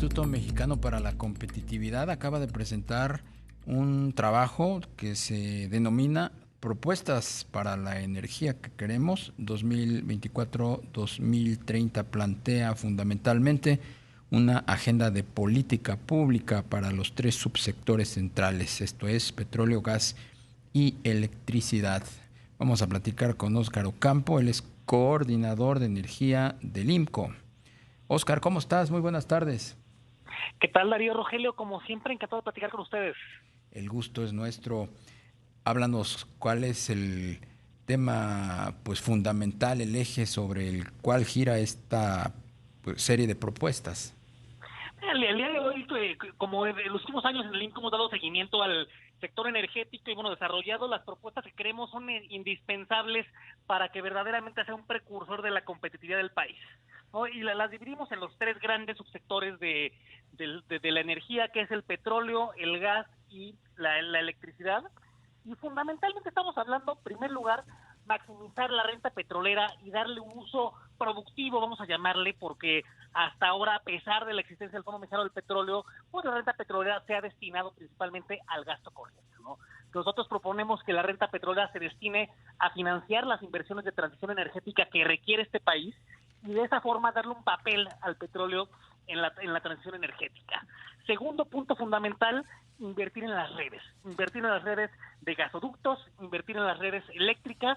Instituto Mexicano para la Competitividad acaba de presentar un trabajo que se denomina Propuestas para la Energía que Queremos 2024-2030. Plantea fundamentalmente una agenda de política pública para los tres subsectores centrales, esto es petróleo, gas y electricidad. Vamos a platicar con Óscar Ocampo, él es coordinador de energía del IMCO. Óscar, ¿cómo estás? Muy buenas tardes. ¿Qué tal, Darío, Rogelio? Como siempre, encantado de platicar con ustedes. El gusto es nuestro. Háblanos cuál es el tema fundamental, el eje sobre el cual gira esta serie de propuestas. El día de hoy, como en los últimos años en el INCO hemos dado seguimiento al sector energético y desarrollado las propuestas que creemos son indispensables para que verdaderamente sea un precursor de la competitividad del país, ¿no? Y las dividimos en los tres grandes subsectores de la energía, que es el petróleo, el gas y la electricidad. Y fundamentalmente estamos hablando, en primer lugar, maximizar la renta petrolera y darle un uso productivo, vamos a llamarle, porque hasta ahora, a pesar de la existencia del Fondo Mexicano del Petróleo, pues la renta petrolera se ha destinado principalmente al gasto corriente, ¿no? Nosotros proponemos que la renta petrolera se destine a financiar las inversiones de transición energética que requiere este país y de esa forma darle un papel al petróleo en la transición energética. Segundo punto fundamental, invertir en las redes de gasoductos, invertir en las redes eléctricas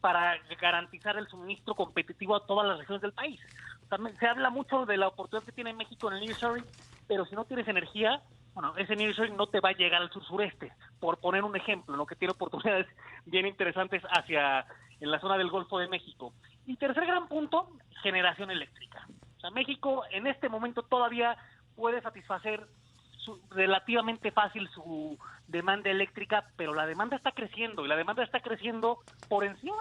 para garantizar el suministro competitivo a todas las regiones del país. También se habla mucho de la oportunidad que tiene México en el nearshoring, pero si no tienes energía, ese nearshoring no te va a llegar al sur-sureste, por poner un ejemplo, ¿no? Que tiene oportunidades bien interesantes en la zona del Golfo de México. Y tercer gran punto, generación eléctrica. O sea, México en este momento todavía puede satisfacer relativamente fácil su demanda eléctrica, pero la demanda está creciendo, y la demanda está creciendo por encima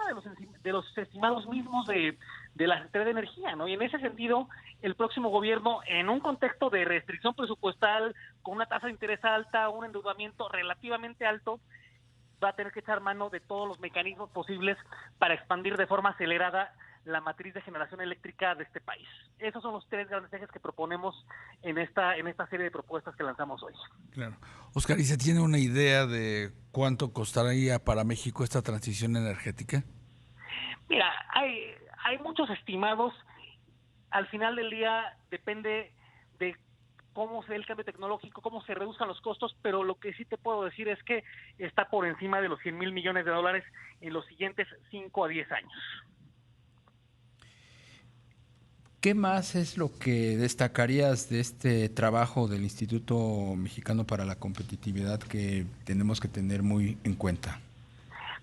de los estimados mismos de la Secretaría de Energía, ¿no? Y en ese sentido, el próximo gobierno, en un contexto de restricción presupuestal, con una tasa de interés alta, un endeudamiento relativamente alto, va a tener que echar mano de todos los mecanismos posibles para expandir de forma acelerada la matriz de generación eléctrica de este país. Esos son los tres grandes ejes que proponemos en esta serie de propuestas que lanzamos hoy. Claro. Óscar, ¿y se tiene una idea de cuánto costaría para México esta transición energética? Mira, hay muchos estimados. Al final del día depende de cómo se ve el cambio tecnológico, cómo se reduzcan los costos, pero lo que sí te puedo decir es que está por encima de los 100,000 millones de dólares en los siguientes 5 a 10 años. ¿Qué más es lo que destacarías de este trabajo del Instituto Mexicano para la Competitividad que tenemos que tener muy en cuenta?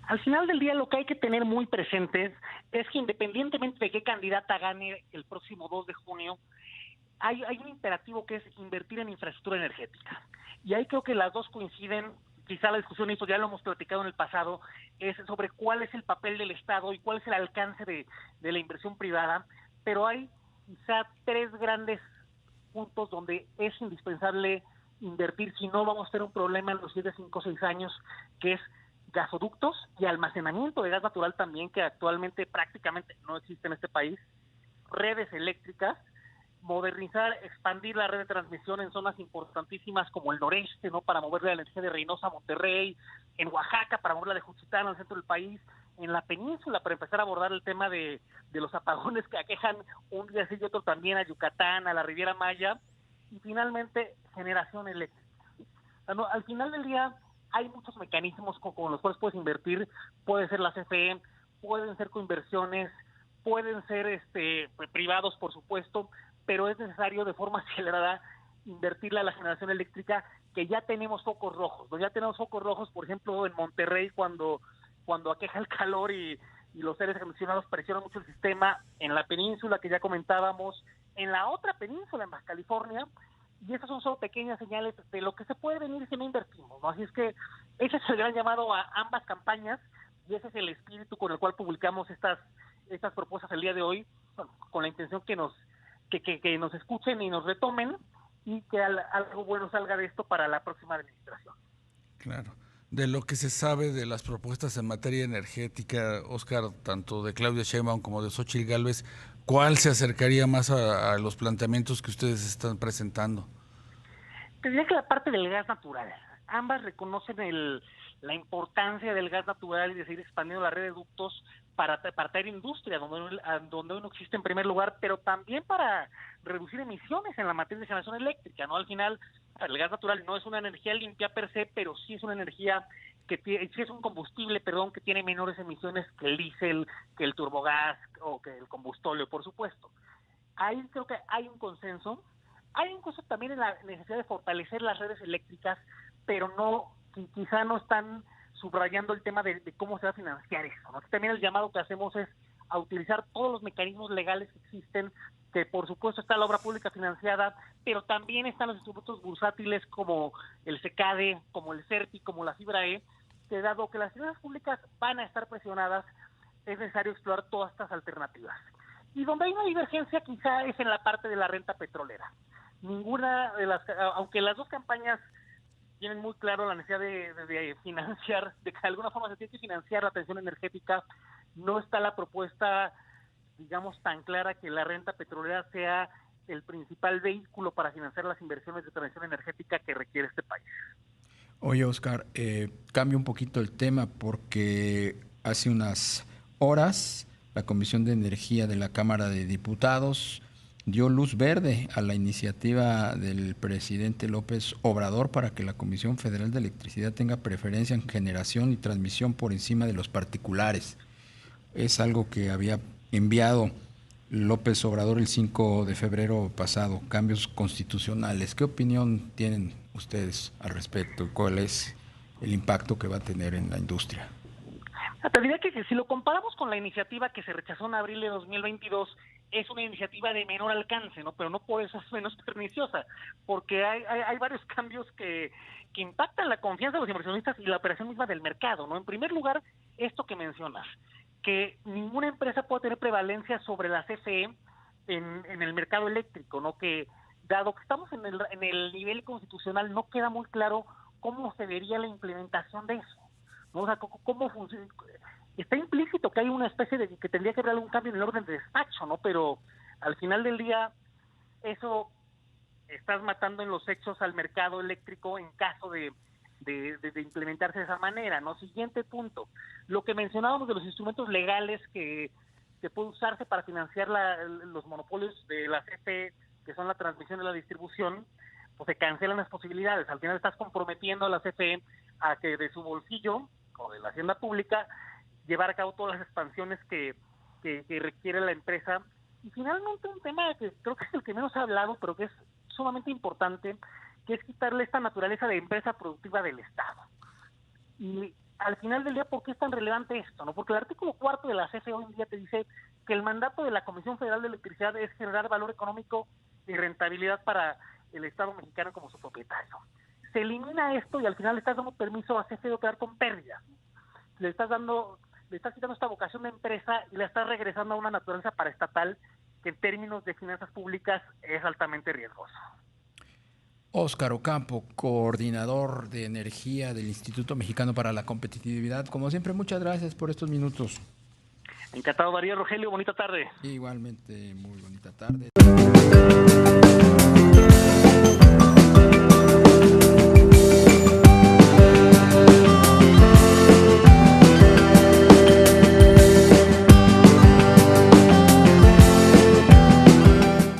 Al final del día, lo que hay que tener muy presentes es que independientemente de qué candidata gane el próximo 2 de junio, hay un imperativo que es invertir en infraestructura energética. Y ahí creo que las dos coinciden. Quizá la discusión, y esto ya lo hemos platicado en el pasado, es sobre cuál es el papel del Estado y cuál es el alcance de la inversión privada, pero hay quizá tres grandes puntos donde es indispensable invertir, si no vamos a tener un problema en los siguientes 5 o 6 años, que es gasoductos y almacenamiento de gas natural también, que actualmente prácticamente no existe en este país, redes eléctricas, modernizar, expandir la red de transmisión en zonas importantísimas como el noreste, ¿no? Para mover la energía de Reynosa a Monterrey, en Oaxaca para moverla de Juchitán al centro del país, en la península para empezar a abordar el tema de los apagones que aquejan un día sí y otro también a Yucatán, a la Riviera Maya, y finalmente generación eléctrica. Al final del día hay muchos mecanismos con los cuales puedes invertir. Puede ser la CFE, pueden ser coinversiones, pueden ser privados, por supuesto, pero es necesario de forma acelerada invertirle a la generación eléctrica, que ya tenemos focos rojos, ¿no? Ya tenemos focos rojos, por ejemplo, en Monterrey, cuando aqueja el calor y los aires acondicionados presionan mucho el sistema, en la península que ya comentábamos, en la otra península, en Baja California, y esas son solo pequeñas señales de lo que se puede venir si no invertimos, ¿no? Así es que ese es el gran llamado a ambas campañas, y ese es el espíritu con el cual publicamos estas propuestas el día de hoy, con la intención que nos escuchen y nos retomen, y que algo bueno salga de esto para la próxima administración. Claro. De lo que se sabe de las propuestas en materia energética, Óscar, tanto de Claudia Sheinbaum como de Xóchitl Gálvez, ¿Cuál se acercaría más a los planteamientos que ustedes están presentando? Te diría que la parte del gas natural. Ambas reconocen la importancia del gas natural y de seguir expandiendo la red de ductos para traer industria donde hoy no existe en primer lugar, pero también para reducir emisiones en la materia de generación eléctrica, ¿no? Al final, el gas natural no es una energía limpia per se, pero sí es una energía sí es un combustible, que tiene menores emisiones que el diésel, que el turbogás o que el combustóleo, por supuesto. Ahí creo que hay un consenso. Hay un consenso también en la necesidad de fortalecer las redes eléctricas, pero quizá no están subrayando el tema de cómo se va a financiar eso, ¿no? También el llamado que hacemos es a utilizar todos los mecanismos legales que existen, que por supuesto está la obra pública financiada, pero también están los instrumentos bursátiles como el SECADE, como el CERTI, como la FIBRAE, que dado que las finanzas públicas van a estar presionadas, es necesario explorar todas estas alternativas. Y donde hay una divergencia quizá es en la parte de la renta petrolera. Ninguna de aunque las dos campañas tienen muy claro la necesidad de financiar, de que de alguna forma se tiene que financiar la transición energética, no está la propuesta, digamos, tan clara que la renta petrolera sea el principal vehículo para financiar las inversiones de transición energética que requiere este país. Oye, Oscar, cambio un poquito el tema porque hace unas horas la Comisión de Energía de la Cámara de Diputados dio luz verde a la iniciativa del presidente López Obrador para que la Comisión Federal de Electricidad tenga preferencia en generación y transmisión por encima de los particulares. Es algo que había enviado López Obrador el 5 de febrero pasado, cambios constitucionales. ¿Qué opinión tienen ustedes al respecto? ¿Cuál es el impacto que va a tener en la industria? Te diría que si lo comparamos con la iniciativa que se rechazó en abril de 2022, es una iniciativa de menor alcance, ¿no? Pero no por eso es menos perniciosa, porque hay varios cambios que impactan la confianza de los inversionistas y la operación misma del mercado, ¿no? En primer lugar, esto que mencionas, que ninguna empresa puede tener prevalencia sobre la CFE en el mercado eléctrico, ¿no? Que dado que estamos en el nivel constitucional, no queda muy claro cómo se vería la implementación de eso, ¿no? O sea, cómo funciona. Está implícito que hay una especie de que tendría que haber algún cambio en el orden de despacho, ¿no? Pero al final del día, eso estás matando en los hechos al mercado eléctrico en caso de implementarse de esa manera, ¿no? Siguiente punto, lo que mencionábamos de los instrumentos legales que puede usarse para financiar los monopolios de la CFE, que son la transmisión y la distribución, pues se cancelan las posibilidades. Al final estás comprometiendo a la CFE a que de su bolsillo o de la hacienda pública llevar a cabo todas las expansiones que requiere la empresa. Y finalmente un tema que creo que es el que menos ha hablado, pero que es sumamente importante, que es quitarle esta naturaleza de empresa productiva del Estado. Y al final del día, ¿por qué es tan relevante esto? ¿No? Porque el artículo 4 de la CFE hoy en día te dice que el mandato de la Comisión Federal de Electricidad es generar valor económico y rentabilidad para el Estado mexicano como su propietario. Se elimina esto y al final le estás dando permiso a CFE de operar con pérdidas. Le estás quitando esta vocación de empresa y la estás regresando a una naturaleza paraestatal que en términos de finanzas públicas es altamente riesgoso. Óscar Ocampo, coordinador de energía del Instituto Mexicano para la Competitividad. Como siempre, muchas gracias por estos minutos. Encantado, María Rogelio. Bonita tarde. Igualmente, muy bonita tarde.